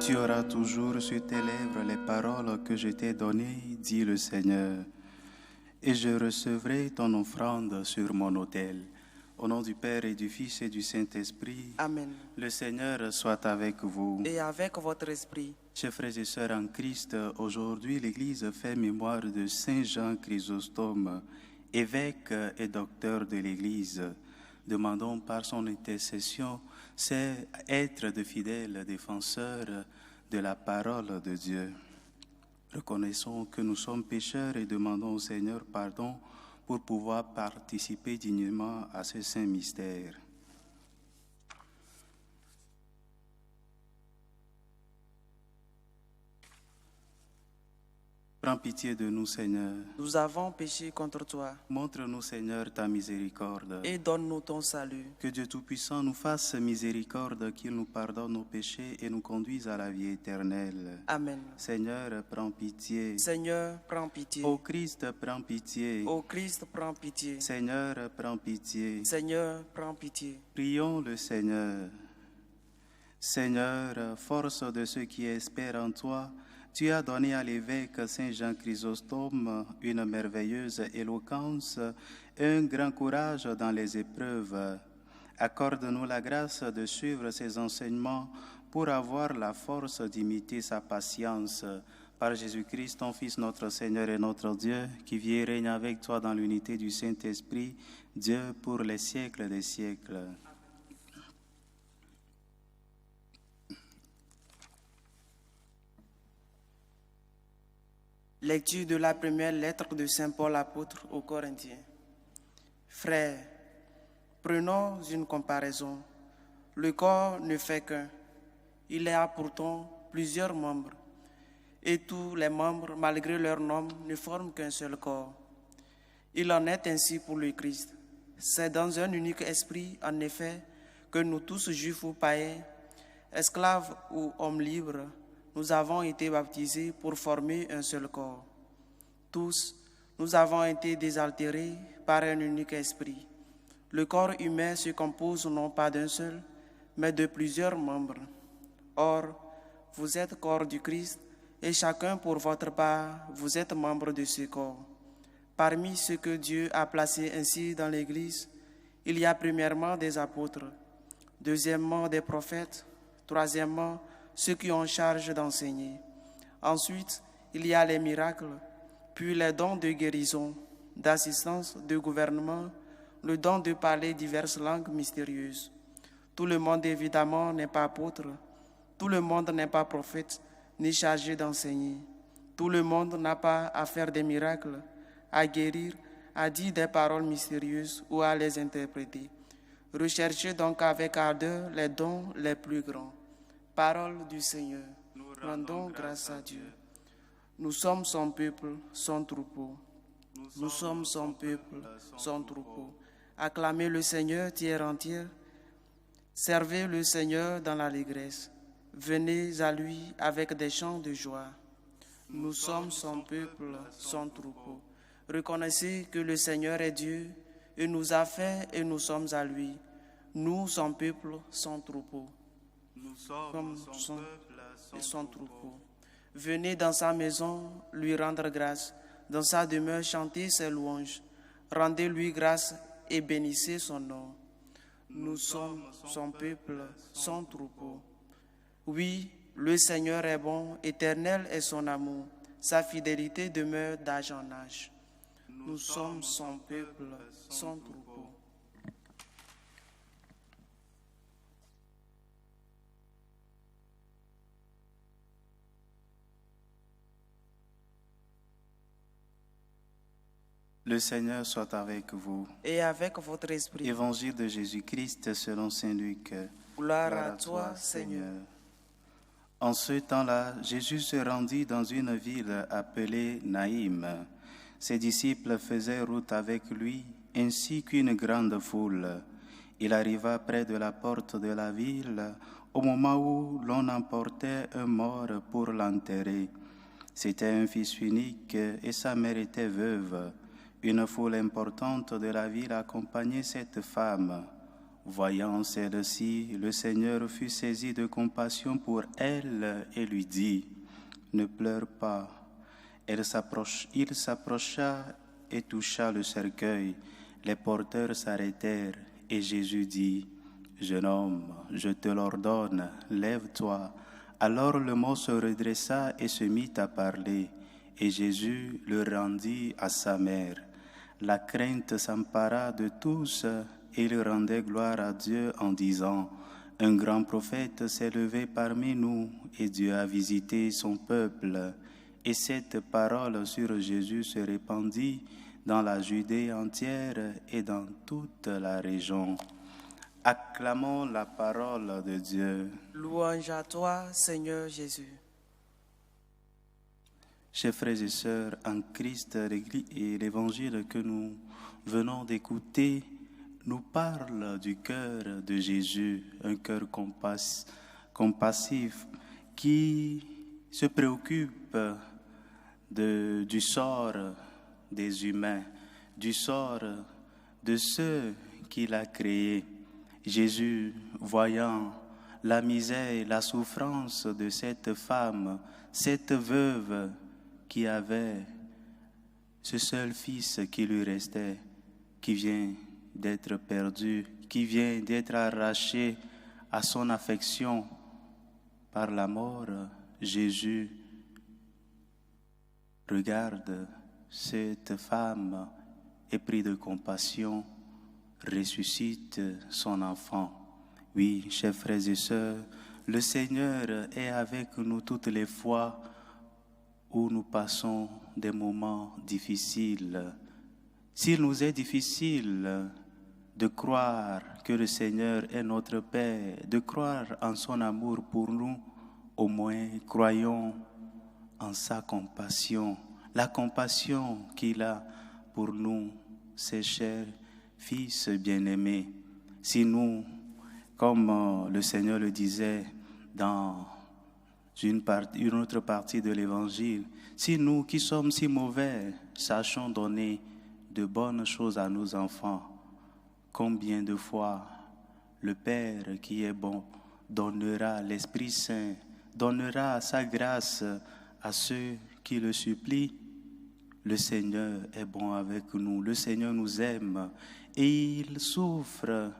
Tu auras toujours sur tes lèvres les paroles que je t'ai données, dit le Seigneur, et je recevrai ton offrande sur mon autel. Au nom du Père et du Fils et du Saint-Esprit, Amen. Le Seigneur soit avec vous. Et avec votre esprit. Chers frères et sœurs en Christ, aujourd'hui l'Église fait mémoire de Saint Jean Chrysostome, évêque et docteur de l'Église. Demandons par son intercession, c'est être de fidèles défenseurs de la parole de Dieu. Reconnaissons que nous sommes pécheurs et demandons au Seigneur pardon pour pouvoir participer dignement à ce saint mystère. Prends pitié de nous, Seigneur. Nous avons péché contre toi. Montre-nous, Seigneur, ta miséricorde. Et donne-nous ton salut. Que Dieu Tout-Puissant nous fasse miséricorde, qu'il nous pardonne nos péchés et nous conduise à la vie éternelle. Amen. Seigneur, prends pitié. Seigneur, prends pitié. Ô Christ, prends pitié. Ô Christ, prends pitié. Seigneur, prends pitié. Seigneur, prends pitié. Prions le Seigneur. Seigneur, force de ceux qui espèrent en toi, tu as donné à l'évêque Saint Jean Chrysostome une merveilleuse éloquence et un grand courage dans les épreuves. Accorde-nous la grâce de suivre ses enseignements pour avoir la force d'imiter sa patience. Par Jésus-Christ, ton Fils, notre Seigneur et notre Dieu, qui vit et règne avec toi dans l'unité du Saint-Esprit, Dieu pour les siècles des siècles. Lecture de la première lettre de Saint Paul apôtre aux Corinthiens. Frères, prenons une comparaison. Le corps ne fait qu'un. Il a pourtant plusieurs membres. Et tous les membres, malgré leur nom, ne forment qu'un seul corps. Il en est ainsi pour le Christ. C'est dans un unique esprit, en effet, que nous tous, juifs ou païens, esclaves ou hommes libres, nous avons été baptisés pour former un seul corps. Tous, nous avons été désaltérés par un unique esprit. Le corps humain se compose non pas d'un seul, mais de plusieurs membres. Or, vous êtes corps du Christ, et chacun pour votre part, vous êtes membre de ce corps. Parmi ceux que Dieu a placés ainsi dans l'Église, il y a premièrement des apôtres, deuxièmement des prophètes, troisièmement ceux qui ont charge d'enseigner. Ensuite, il y a les miracles, puis les dons de guérison, d'assistance, de gouvernement, le don de parler diverses langues mystérieuses. Tout le monde, évidemment, n'est pas apôtre, tout le monde n'est pas prophète, ni chargé d'enseigner. Tout le monde n'a pas à faire des miracles, à guérir, à dire des paroles mystérieuses ou à les interpréter. Recherchez donc avec ardeur les dons les plus grands. Parole du Seigneur. Nous rendons grâce à Dieu. Nous sommes son peuple, son troupeau. Nous sommes son peuple, son troupeau. Acclamez le Seigneur, terre entière. Servez le Seigneur dans l'allégresse. Venez à lui avec des chants de joie. Nous sommes son peuple, son troupeau. Reconnaissez que le Seigneur est Dieu. Il nous a fait et nous sommes à lui. Nous, son peuple, son troupeau. Nous sommes son peuple, son troupeau. Venez dans sa maison lui rendre grâce, dans sa demeure chanter ses louanges. Rendez-lui grâce et bénissez son nom. Nous sommes son peuple, son troupeau. Oui, le Seigneur est bon, éternel est son amour. Sa fidélité demeure d'âge en âge. Nous sommes son peuple, son troupeau. Le Seigneur soit avec vous. Et avec votre esprit. Évangile de Jésus-Christ selon saint Luc. Gloire à toi, Seigneur. En ce temps-là, Jésus se rendit dans une ville appelée Naïm. Ses disciples faisaient route avec lui, ainsi qu'une grande foule. Il arriva près de la porte de la ville, au moment où l'on emportait un mort pour l'enterrer. C'était un fils unique et sa mère était veuve. Une foule importante de la ville accompagnait cette femme. Voyant celle-ci, le Seigneur fut saisi de compassion pour elle et lui dit, « Ne pleure pas. » Il s'approcha et toucha le cercueil. Les porteurs s'arrêtèrent et Jésus dit, « Jeune homme, je te l'ordonne, lève-toi. » Alors le mort se redressa et se mit à parler, et Jésus le rendit à sa mère. La crainte s'empara de tous, et ils rendaient gloire à Dieu en disant, « Un grand prophète s'est levé parmi nous, et Dieu a visité son peuple. » Et cette parole sur Jésus se répandit dans la Judée entière et dans toute la région. Acclamons la parole de Dieu. Louange à toi, Seigneur Jésus. Chers frères et sœurs, en Christ, l'évangile que nous venons d'écouter nous parle du cœur de Jésus, un cœur compassif qui se préoccupe du sort des humains, du sort de ceux qu'il a créés. Jésus, voyant la misère et la souffrance de cette femme, cette veuve qui avait ce seul fils qui lui restait, qui vient d'être perdu, qui vient d'être arraché à son affection par la mort, Jésus regarde cette femme et pris de compassion, ressuscite son enfant. Oui, chers frères et sœurs, le Seigneur est avec nous toutes les fois où nous passons des moments difficiles. S'il nous est difficile de croire que le Seigneur est notre Père, de croire en son amour pour nous, au moins croyons en sa compassion, la compassion qu'il a pour nous, ses chers fils bien-aimés. Si nous, comme le Seigneur le disait dans une autre partie de l'Évangile, si nous qui sommes si mauvais, sachons donner de bonnes choses à nos enfants, combien de fois le Père qui est bon donnera l'Esprit Saint, donnera sa grâce à ceux qui le supplient. Le Seigneur est bon avec nous, le Seigneur nous aime et il souffre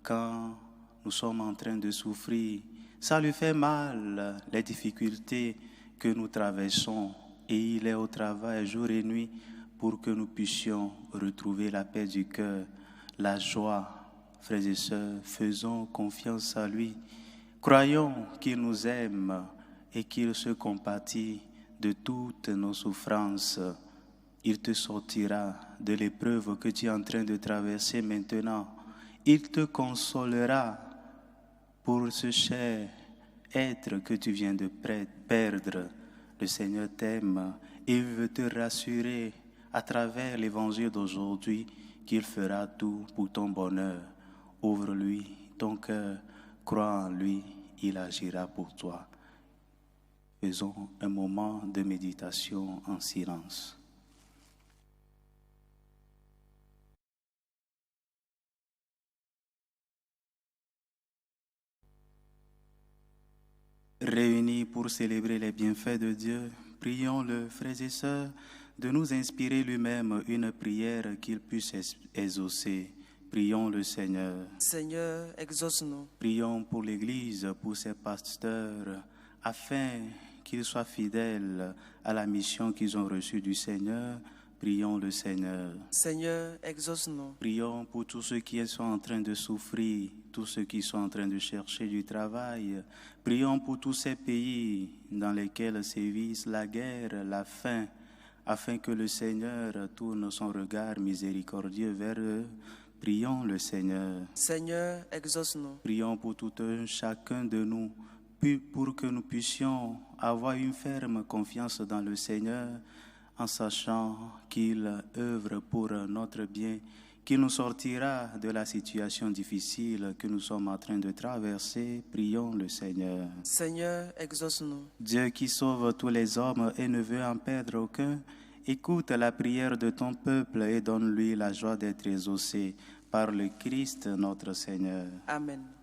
quand nous sommes en train de souffrir. Ça lui fait mal, les difficultés que nous traversons, et il est au travail jour et nuit pour que nous puissions retrouver la paix du cœur, la joie. Frères et sœurs, faisons confiance à lui. Croyons qu'il nous aime et qu'il se compatit de toutes nos souffrances. Il te sortira de l'épreuve que tu es en train de traverser maintenant. Il te consolera pour ce cher être que tu viens de perdre. Le Seigneur t'aime et veut te rassurer à travers l'évangile d'aujourd'hui qu'il fera tout pour ton bonheur. Ouvre-lui ton cœur, crois en lui, il agira pour toi. Faisons un moment de méditation en silence. Réunis pour célébrer les bienfaits de Dieu, prions-le, frères et sœurs, de nous inspirer lui-même une prière qu'il puisse exaucer. Prions le Seigneur. Seigneur, exauce-nous. Prions pour l'Église, pour ses pasteurs, afin qu'ils soient fidèles à la mission qu'ils ont reçue du Seigneur. Prions le Seigneur. Seigneur, exauce-nous. Prions pour tous ceux qui sont en train de souffrir, tous ceux qui sont en train de chercher du travail. Prions pour tous ces pays dans lesquels sévissent la guerre, la faim, afin que le Seigneur tourne son regard miséricordieux vers eux. Prions le Seigneur. Seigneur, exauce-nous. Prions pour tout un chacun de nous, pour que nous puissions avoir une ferme confiance dans le Seigneur, en sachant qu'il œuvre pour notre bien, qui nous sortira de la situation difficile que nous sommes en train de traverser. Prions le Seigneur. Seigneur, exauce-nous. Dieu qui sauve tous les hommes et ne veut en perdre aucun, écoute la prière de ton peuple et donne-lui la joie d'être exaucé par le Christ notre Seigneur. Amen.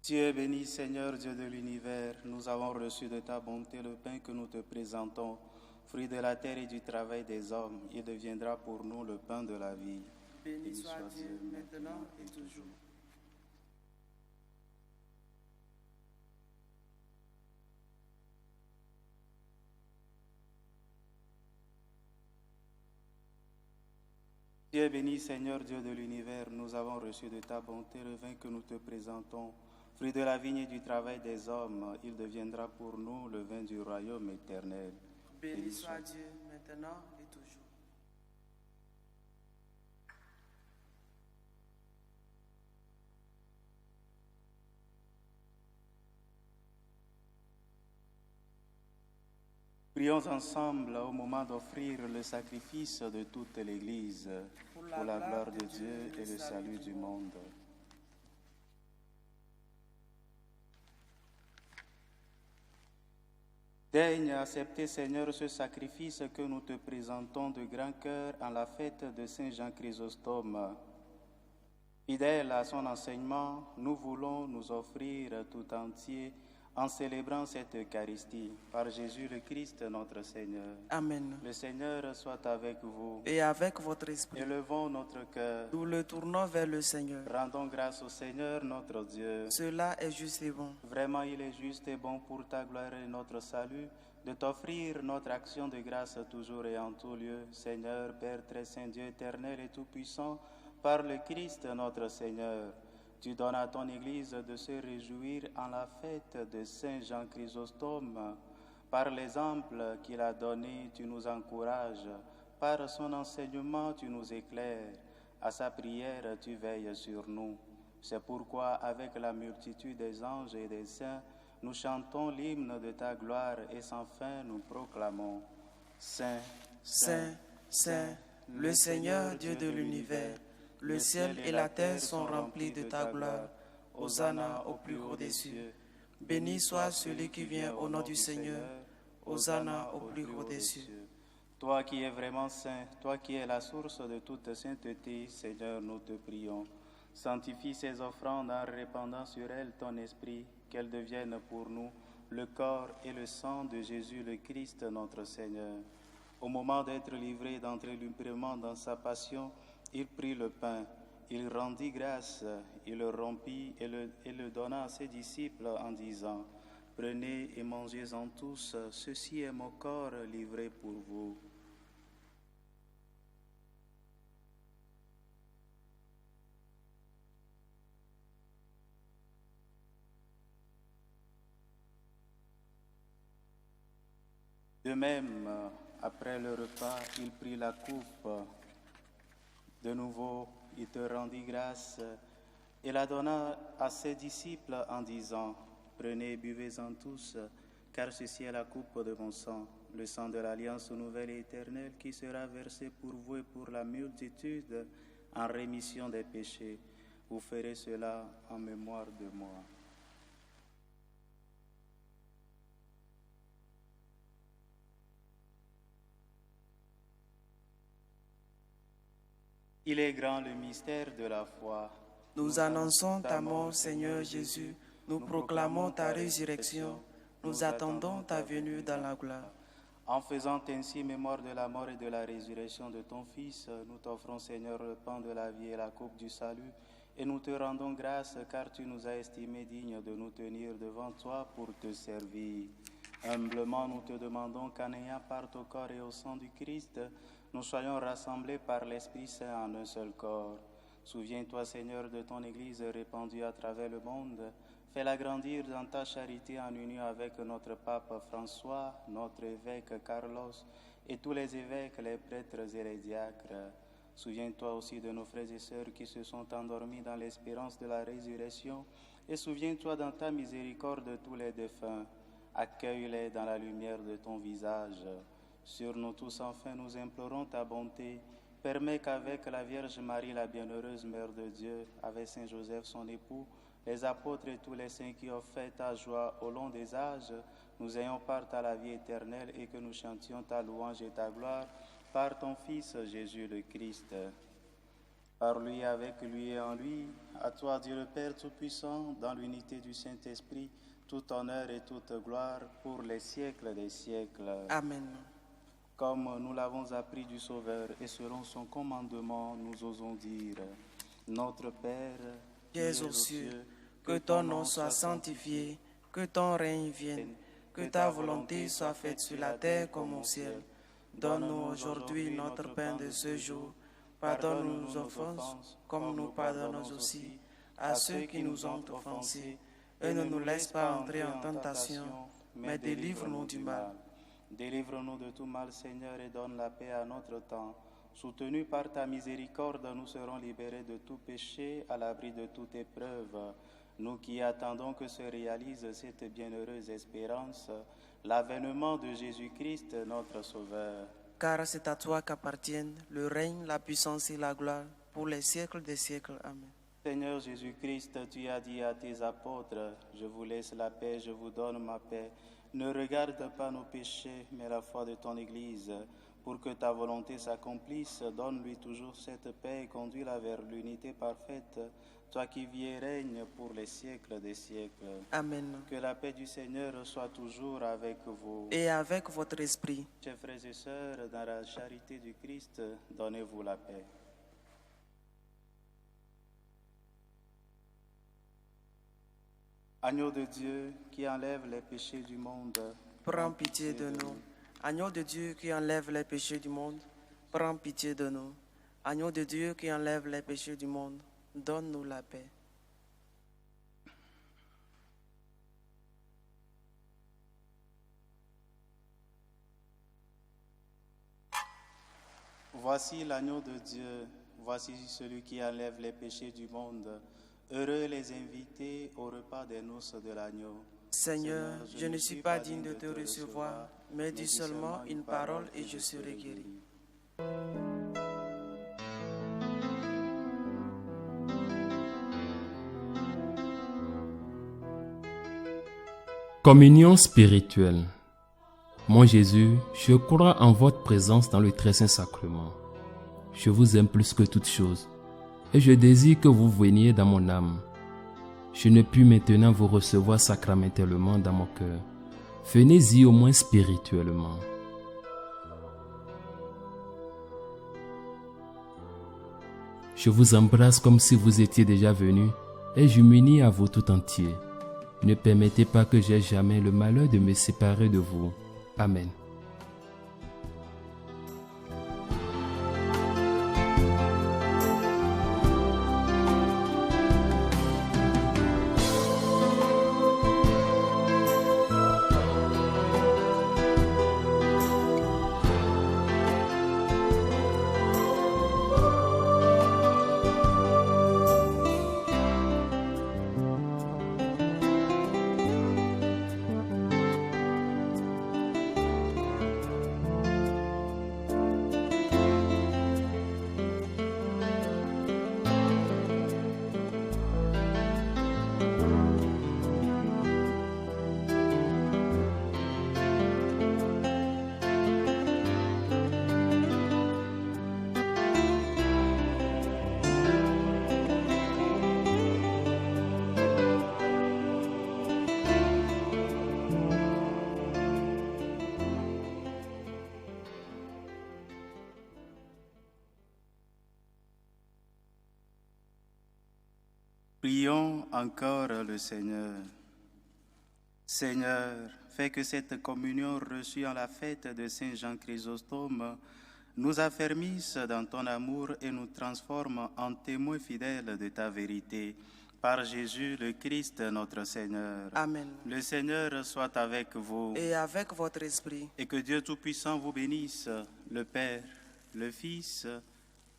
Tu es béni, Seigneur, Dieu de l'univers. Nous avons reçu de ta bonté le pain que nous te présentons, fruit de la terre et du travail des hommes. Il deviendra pour nous le pain de la vie. Béni soit Dieu, maintenant et toujours. Tu es béni, Seigneur, Dieu de l'univers. Nous avons reçu de ta bonté le vin que nous te présentons, fruit de la vigne et du travail des hommes. Il deviendra pour nous le vin du royaume éternel. Béni soit Dieu, maintenant et toujours. Prions ensemble au moment d'offrir le sacrifice de toute l'Église pour la gloire de Dieu et le salut du monde. Daigne accepter, Seigneur, ce sacrifice que nous te présentons de grand cœur en la fête de Saint Jean Chrysostome. Fidèle à son enseignement, nous voulons nous offrir tout entier en célébrant cette Eucharistie par Jésus le Christ notre Seigneur. Amen. Le Seigneur soit avec vous. Et avec votre esprit. Élevons notre cœur. Nous le tournons vers le Seigneur. Rendons grâce au Seigneur notre Dieu. Cela est juste et bon. Vraiment, il est juste et bon pour ta gloire et notre salut de t'offrir notre action de grâce toujours et en tout lieu. Seigneur, Père très saint, Dieu éternel et tout-puissant, par le Christ notre Seigneur. Tu donnes à ton Église de se réjouir en la fête de Saint Jean Chrysostome. Par l'exemple qu'il a donné, tu nous encourages. Par son enseignement, tu nous éclaires. À sa prière, tu veilles sur nous. C'est pourquoi, avec la multitude des anges et des saints, nous chantons l'hymne de ta gloire et sans fin nous proclamons. Saint, Saint, Saint, le Seigneur Dieu de l'univers. Le ciel et la terre sont remplis de ta gloire. Hosanna au plus haut des cieux. Béni soit celui qui vient au nom du Seigneur. Hosanna au plus haut des cieux. Toi qui es vraiment saint, toi qui es la source de toute sainteté, Seigneur, nous te prions. Sanctifie ces offrandes en répandant sur elles ton esprit, qu'elles deviennent pour nous le corps et le sang de Jésus le Christ notre Seigneur. Au moment d'être livré d'entrer librement dans sa passion, il prit le pain, il rendit grâce, il le rompit et le donna à ses disciples en disant, « Prenez et mangez-en tous, ceci est mon corps livré pour vous. » De même, après le repas, il prit la coupe. De nouveau, il te rendit grâce et la donna à ses disciples en disant, « Prenez et buvez-en tous, car ceci est la coupe de mon sang, le sang de l'alliance nouvelle et éternelle qui sera versé pour vous et pour la multitude en rémission des péchés. Vous ferez cela en mémoire de moi. » Il est grand le mystère de la foi. Nous annonçons ta mort, Seigneur Jésus. Nous proclamons ta résurrection. Nous attendons ta venue dans la gloire. En faisant ainsi mémoire de la mort et de la résurrection de ton Fils, nous t'offrons, Seigneur, le pain de la vie et la coupe du salut, et nous te rendons grâce car tu nous as estimés dignes de nous tenir devant toi pour te servir. Humblement, nous te demandons qu'en ayant part au corps et au sang du Christ, nous soyons rassemblés par l'Esprit Saint en un seul corps. Souviens-toi, Seigneur, de ton Église répandue à travers le monde. Fais-la grandir dans ta charité en union avec notre pape François, notre évêque Carlos et tous les évêques, les prêtres et les diacres. Souviens-toi aussi de nos frères et sœurs qui se sont endormis dans l'espérance de la résurrection et souviens-toi dans ta miséricorde de tous les défunts. Accueille-les dans la lumière de ton visage. Sur nous tous, enfin, nous implorons ta bonté. Permets qu'avec la Vierge Marie, la bienheureuse Mère de Dieu, avec Saint Joseph, son époux, les apôtres et tous les saints qui ont fait ta joie au long des âges, nous ayons part à la vie éternelle et que nous chantions ta louange et ta gloire par ton Fils Jésus le Christ. Par lui, avec lui et en lui, à toi Dieu le Père Tout-Puissant, dans l'unité du Saint-Esprit, tout honneur et toute gloire pour les siècles des siècles. Amen. Comme nous l'avons appris du Sauveur et selon son commandement, nous osons dire: Notre Père, qui es aux cieux, que ton nom soit sanctifié, que ton règne vienne, que ta volonté soit faite sur la terre comme au ciel. Donne-nous aujourd'hui notre pain de ce jour. Pardonne-nous nos offenses, comme nous pardonnons aussi à ceux qui nous ont offensés. Et ne nous laisse pas entrer en tentation, mais délivre-nous du mal. Délivre-nous de tout mal, Seigneur, et donne la paix à notre temps. Soutenus par ta miséricorde, nous serons libérés de tout péché, à l'abri de toute épreuve. Nous qui attendons que se réalise cette bienheureuse espérance, l'avènement de Jésus-Christ, notre Sauveur. Car c'est à toi qu'appartiennent le règne, la puissance et la gloire, pour les siècles des siècles. Amen. Seigneur Jésus-Christ, tu as dit à tes apôtres: Je vous laisse la paix, je vous donne ma paix. Ne regarde pas nos péchés, mais la foi de ton Église. Pour que ta volonté s'accomplisse, donne-lui toujours cette paix et conduis-la vers l'unité parfaite, toi qui vis et règnes pour les siècles des siècles. Amen. Que la paix du Seigneur soit toujours avec vous. Et avec votre esprit. Chers frères et sœurs, dans la charité du Christ, donnez-vous la paix. Agneau de Dieu qui enlève les péchés du monde, prends pitié de nous. Agneau de Dieu qui enlève les péchés du monde, prends pitié de nous. Agneau de Dieu qui enlève les péchés du monde, donne-nous la paix. Voici l'agneau de Dieu, voici celui qui enlève les péchés du monde. Heureux les invités au repas des noces de l'agneau. Seigneur, je ne suis pas digne de te recevoir, mais dis seulement une parole et je serai guéri. Communion spirituelle. Mon Jésus, je crois en votre présence dans le très saint sacrement. Je vous aime plus que toute chose et je désire que vous veniez dans mon âme. Je ne puis maintenant vous recevoir sacramentellement dans mon cœur. Venez-y au moins spirituellement. Je vous embrasse comme si vous étiez déjà venu et je m'unis à vous tout entier. Ne permettez pas que j'aie jamais le malheur de me séparer de vous. Amen. Prions encore le Seigneur. Seigneur, fais que cette communion reçue en la fête de Saint Jean Chrysostome nous affermisse dans ton amour et nous transforme en témoins fidèles de ta vérité. Par Jésus le Christ, notre Seigneur. Amen. Le Seigneur soit avec vous. Et avec votre esprit. Et que Dieu Tout-Puissant vous bénisse, le Père, le Fils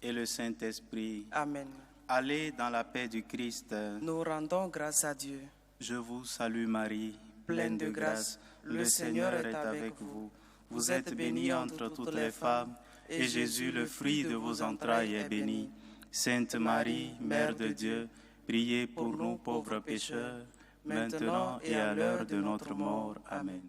et le Saint-Esprit. Amen. Allez dans la paix du Christ. Nous rendons grâce à Dieu. Je vous salue Marie, pleine de grâce, le Seigneur est avec vous. Vous êtes bénie entre toutes les femmes, et Jésus, le fruit de vos entrailles, est béni. Sainte Marie, Mère de Dieu, priez pour nous pauvres pécheurs, maintenant et à l'heure de notre mort. Amen.